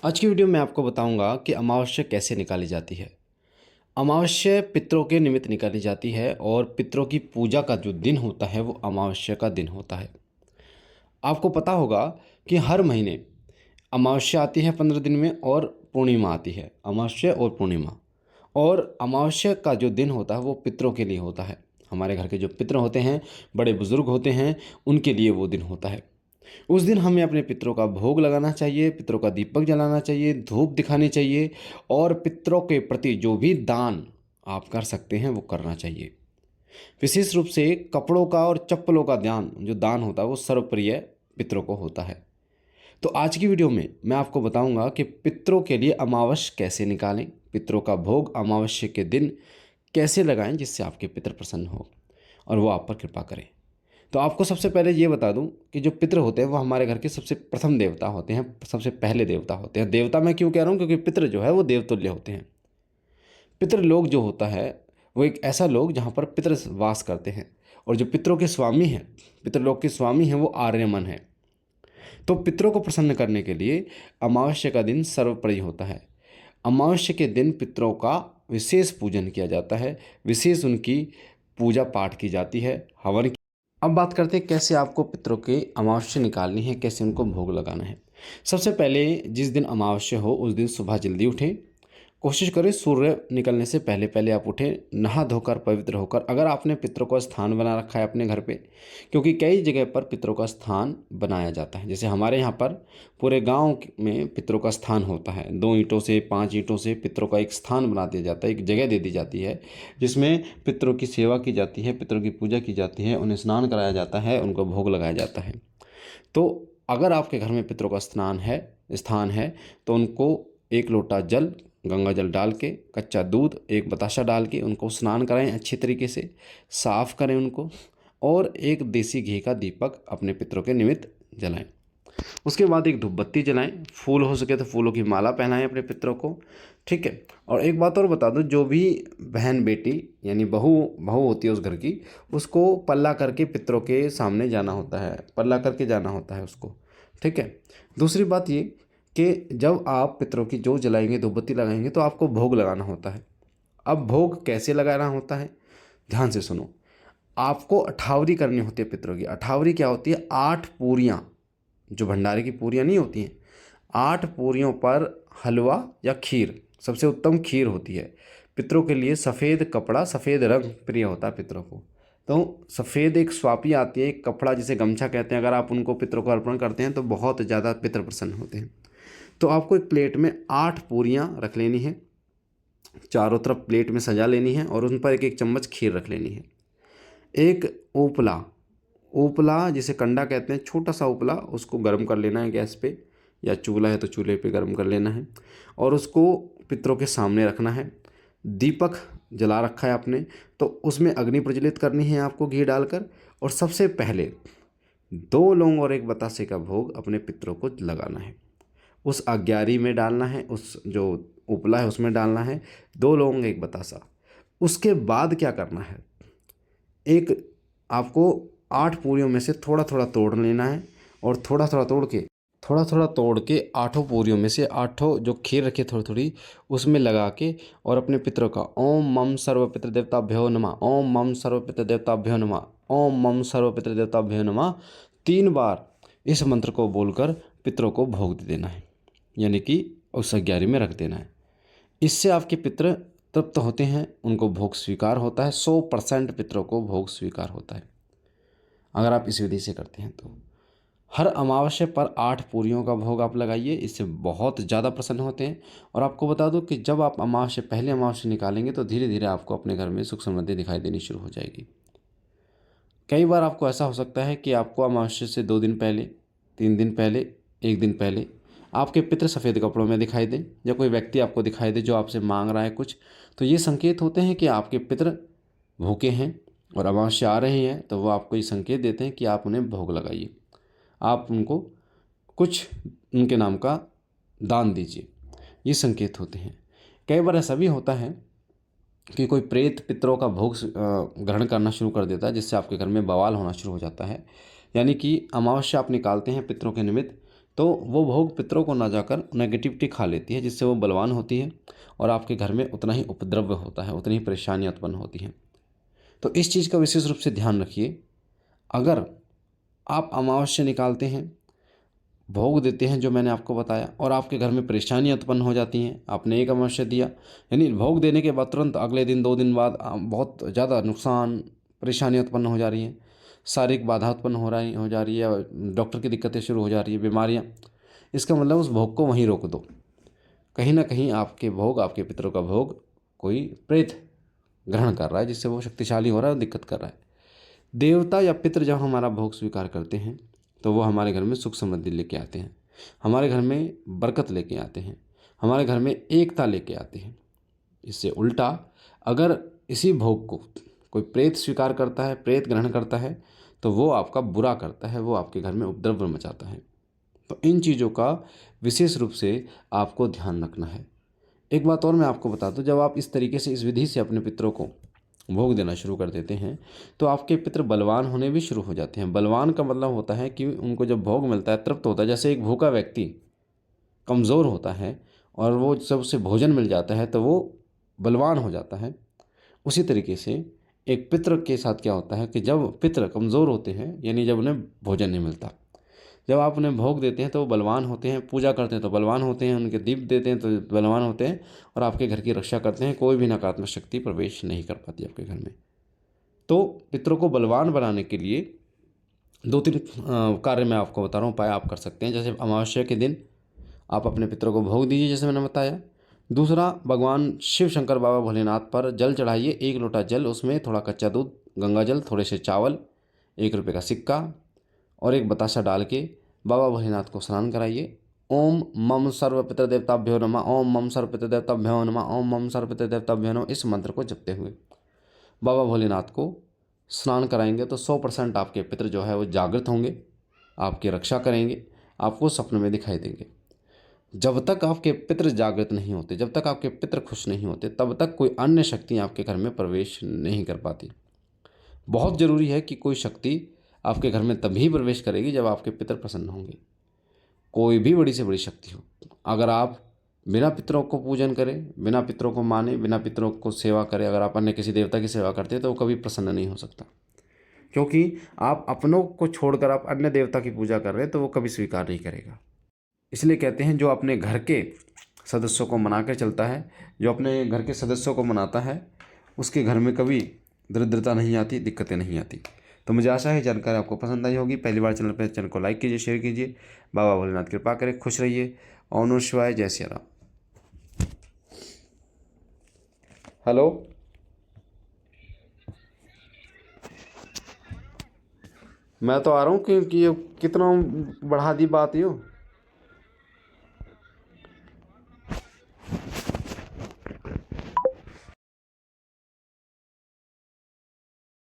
आज की वीडियो में आपको बताऊंगा कि अमावस्या कैसे निकाली जाती है। अमावस्या पितरों के निमित्त निकाली जाती है और पितरों की पूजा का जो दिन होता है वो अमावस्या का दिन होता है। आपको पता होगा कि हर महीने अमावस्या आती है 15 दिन में और पूर्णिमा आती है, अमावस्या और पूर्णिमा। और अमावस्या का जो दिन होता है वो पितरों के लिए होता है। हमारे घर के जो पितर होते हैं, बड़े बुजुर्ग होते हैं, उनके लिए वो दिन होता है। उस दिन हमें अपने पितरों का भोग लगाना चाहिए, पितरों का दीपक जलाना चाहिए, धूप दिखानी चाहिए और पितरों के प्रति जो भी दान आप कर सकते हैं वो करना चाहिए। विशेष रूप से कपड़ों का और चप्पलों का दान जो दान होता है वो सर्वप्रिय पितरों को होता है। तो आज की वीडियो में मैं आपको बताऊंगा कि पितरों के लिए अमावस्या कैसे निकालें, पितरों का भोग अमावस्या के दिन कैसे लगाएं जिससे आपके पितर प्रसन्न हो और वो आप पर कृपा करें। तो आपको सबसे पहले ये बता दूं कि जो पितृ होते हैं वो हमारे घर के सबसे प्रथम देवता होते हैं, सबसे पहले देवता होते हैं। देवता मैं क्यों कह रहा हूँ, क्योंकि पितृ जो है वो देवतुल्य होते हैं। पितृ लोग जो होता है वो एक ऐसा लोग जहाँ पर पितृ वास करते हैं, और जो पितरों के स्वामी हैं, पितृलोक के स्वामी हैं, वो आर्यमन है। तो पितरों को प्रसन्न करने के लिए अमावस्या का दिन सर्वोपरि होता है। अमावस्या के दिन पितरों का विशेष पूजन किया जाता है, विशेष उनकी पूजा पाठ की जाती है, हवन की। अब बात करते हैं कैसे आपको पितरों की अमावस्या निकालनी है, कैसे उनको भोग लगाना है। सबसे पहले जिस दिन अमावस्या हो उस दिन सुबह जल्दी उठें। कोशिश करें सूर्य निकलने से पहले पहले आप उठें, नहा धोकर पवित्र होकर। अगर आपने पितरों का स्थान बना रखा है अपने घर पे, क्योंकि कई जगह पर पितरों का स्थान बनाया जाता है। जैसे हमारे यहाँ पर पूरे गांव में पितरों का स्थान होता है, 2 ईंटों से 5 ईंटों से पितरों का एक स्थान बना दिया जाता है, एक जगह दे दी जाती है जिसमें पितरों की सेवा की जाती है, पितरों की पूजा की जाती है, उन्हें स्नान कराया जाता है, उनको भोग लगाया जाता है। तो अगर आपके घर में पितरों का स्थान है तो उनको एक लोटा जल, गंगा जल डाल के, कच्चा दूध, एक बताशा डाल के उनको स्नान कराएं, अच्छे तरीके से साफ करें उनको, और एक देसी घी का दीपक अपने पितरों के निमित्त जलाएं। उसके बाद एक धूप बत्ती जलाएं, फूल हो सके तो फूलों की माला पहनाएं अपने पितरों को, ठीक है। और एक बात और बता दो, जो भी बहन बेटी यानी बहू बहू होती है उस घर की, उसको पल्ला करके पितरों के सामने जाना होता है, पल्ला करके जाना होता है उसको, ठीक है। दूसरी बात ये कि जब आप पितरों की जोत जलाएंगे, धूप बत्ती लगाएंगे, तो आपको भोग लगाना होता है। अब भोग कैसे लगाना होता है, ध्यान से सुनो। आपको अठावरी करनी होती है पितरों की। अठावरी क्या होती है? 8 पूरियाँ, जो भंडारे की पूरियाँ नहीं होती हैं, 8 पूरियों पर हलवा या खीर, सबसे उत्तम खीर होती है। पितरों के लिए सफ़ेद कपड़ा, सफ़ेद रंग प्रिय होता है पितरों को। तो सफ़ेद एक स्वापी आती है, एक कपड़ा जिसे गमछा कहते हैं, अगर आप उनको पितरों को अर्पण करते हैं तो बहुत ज़्यादा पितर प्रसन्न होते हैं। तो आपको एक प्लेट में 8 पूरियाँ रख लेनी है, चारों तरफ प्लेट में सजा लेनी है, और उन पर एक एक चम्मच खीर रख लेनी है। एक उपला, उपला जिसे कंडा कहते हैं, छोटा सा उपला, उसको गर्म कर लेना है गैस पे, या चूल्हा है तो चूल्हे पे गर्म कर लेना है, और उसको पितरों के सामने रखना है। दीपक जला रखा है आपने, तो उसमें अग्नि प्रज्वलित करनी है आपको घी डालकर, और सबसे पहले 2 लौंग और 1 बतासे का भोग अपने पितरों को लगाना है। उस अग्यारी में डालना है, उस जो उपला है उसमें डालना है 2 लौंग 1 बतासा। उसके बाद क्या करना है, एक आपको 8 पूरियों में से थोड़ा थोड़ा तोड़ लेना है, और थोड़ा थोड़ा तोड़ के 8 पूरियों में से 8 जो खीर रखी है थोड़ी थोड़ी, उसमें लगा के, और अपने पितरों का ओम मम सर्व पितृ देवताभ्यो नमः, ओम मम सर्व पितृ देवताभ्यो नमः, ओम मम सर्व पितृ देवताभ्यो नमः 3 बार इस मंत्र को बोलकर पितरों को भोग दे देना है, यानी कि उस 11 में रख देना है। इससे आपके पितृ तृप्त होते हैं, उनको भोग स्वीकार होता है। 100% पितरों को भोग स्वीकार होता है अगर आप इस विधि से करते हैं। तो हर अमावस्या पर 8 पूरियों का भोग आप लगाइए, इससे बहुत ज़्यादा प्रसन्न होते हैं। और आपको बता दूं कि जब आप अमावस्या, पहले अमावस्या निकालेंगे तो धीरे धीरे आपको अपने घर में सुख समृद्धि दिखाई देनी शुरू हो जाएगी। कई बार आपको ऐसा हो सकता है कि आपको अमावस्या से 2 दिन पहले, 3 दिन पहले, 1 दिन पहले आपके पितृ सफ़ेद कपड़ों में दिखाई दें, या कोई व्यक्ति आपको दिखाई दे जो आपसे मांग रहा है कुछ। तो ये संकेत होते हैं कि आपके पितृ भूखे हैं और अमावस्या आ रही है, तो वो आपको ये संकेत देते हैं कि आप उन्हें भोग लगाइए, आप उनको कुछ उनके नाम का दान दीजिए। ये संकेत होते हैं। कई बार ऐसा भी होता है कि कोई प्रेत पितरों का भोग ग्रहण करना शुरू कर देता है, जिससे आपके घर में बवाल होना शुरू हो जाता है। यानी कि अमावस्या आप निकालते हैं पितरों के निमित्त, तो वो भोग पितरों को ना जाकर नेगेटिविटी खा लेती है, जिससे वो बलवान होती है और आपके घर में उतना ही उपद्रव होता है, उतनी ही परेशानियाँ उत्पन्न होती हैं। तो इस चीज़ का विशेष रूप से ध्यान रखिए। अगर आप अमावस्या निकालते हैं, भोग देते हैं जो मैंने आपको बताया, और आपके घर में परेशानियाँ उत्पन्न हो जाती हैं, आपने एक अमावस्या दिया, यानी भोग देने के बाद तुरंत अगले दिन 2 दिन बाद बहुत ज़्यादा नुकसान, परेशानियाँ उत्पन्न हो जा रही हैं, शारीरिक बाधा उत्पन्न हो जा रही है, डॉक्टर की दिक्कतें शुरू हो जा रही है, बीमारियाँ, इसका मतलब उस भोग को वहीं रोक दो। कहीं ना कहीं आपके भोग, आपके पितरों का भोग कोई प्रेत ग्रहण कर रहा है, जिससे वो शक्तिशाली हो रहा है और दिक्कत कर रहा है। देवता या पितृ जब हमारा भोग स्वीकार करते हैं तो वो हमारे घर में सुख समृद्धि लेके आते हैं, हमारे घर में बरकत लेके आते हैं, हमारे घर में एकता लेके आते हैं। इससे उल्टा अगर इसी भोग को कोई प्रेत स्वीकार करता है, प्रेत ग्रहण करता है, तो वो आपका बुरा करता है, वो आपके घर में उपद्रव मचाता है। तो इन चीज़ों का विशेष रूप से आपको ध्यान रखना है। एक बात और मैं आपको बता दूं, जब आप इस तरीके से, इस विधि से अपने पितरों को भोग देना शुरू कर देते हैं तो आपके पितृ बलवान होने भी शुरू हो जाते हैं। बलवान का मतलब होता है कि उनको जब भोग मिलता है, तृप्त होता है। जैसे एक भूखा व्यक्ति कमज़ोर होता है और वो जब उसे भोजन मिल जाता है तो वो बलवान हो जाता है। उसी तरीके से एक पितृ के साथ क्या होता है कि जब पितृ कमज़ोर होते हैं, यानी जब उन्हें भोजन नहीं मिलता, जब आप उन्हें भोग देते हैं तो वो बलवान होते हैं, पूजा करते हैं तो बलवान होते हैं, उनके दीप देते हैं तो बलवान होते हैं और आपके घर की रक्षा करते हैं। कोई भी नकारात्मक शक्ति प्रवेश नहीं कर पाती आपके घर में। तो पितरों को बलवान बनाने के लिए 2-3 कार्य मैं आपको बता रहा हूँ, उपाय आप कर सकते हैं। जैसे अमावस्या के दिन आप अपने पितरों को भोग दीजिए, जैसे मैंने बताया। दूसरा, भगवान शिव शंकर बाबा भोलेनाथ पर जल चढ़ाइए, 1 लोटा जल, उसमें थोड़ा कच्चा दूध, गंगा जल, थोड़े से चावल, 1 रुपये का सिक्का और एक बतासा डाल के बाबा भोलेनाथ को स्नान कराइए। ओम मम सर्व पितृदेवताभ्यो नमः, ओम मम सर्व पितृदेवताभ्यो नमः, ओम मम सर्व पितृदेवताभ्यो नमः, इस मंत्र को जपते हुए बाबा भोलेनाथ को स्नान कराएंगे तो 100% आपके पितृ जो है वो जागृत होंगे, आपकी रक्षा करेंगे, आपको सपने में दिखाई देंगे। जब तक आपके पितृ जागृत नहीं होते, जब तक आपके पितृ खुश नहीं होते, तब तक कोई अन्य शक्ति आपके घर में प्रवेश नहीं कर पाती। बहुत ज़रूरी है कि कोई शक्ति आपके घर में तभी प्रवेश करेगी जब आपके पितृ प्रसन्न होंगे। कोई भी बड़ी से बड़ी शक्ति हो, अगर आप बिना पितरों को पूजन करें, बिना पितरों को माने, बिना पितरों को सेवा करें, अगर आप अन्य किसी देवता की सेवा करते हैं तो वो कभी प्रसन्न नहीं हो सकता। क्योंकि आप अपनों को छोड़कर आप अन्य देवता की पूजा कर रहे हैं तो वो कभी स्वीकार नहीं करेगा। इसलिए कहते हैं, जो अपने घर के सदस्यों को मनाकर चलता है, जो अपने घर के सदस्यों को मनाता है, उसके घर में कभी दरिद्रता नहीं आती, दिक्कतें नहीं आती। तो मुझे आशा है जानकारी आपको पसंद आई होगी। पहली बार चैनल पर, चैनल को लाइक कीजिए, शेयर कीजिए। बाबा भोलेनाथ कृपा करें, खुश रहिए। ओम नमः शिवाय, जय सिया राम। हेलो, मैं तो आ रहा हूँ, क्योंकि ये कितना बढ़ा दी बात यो।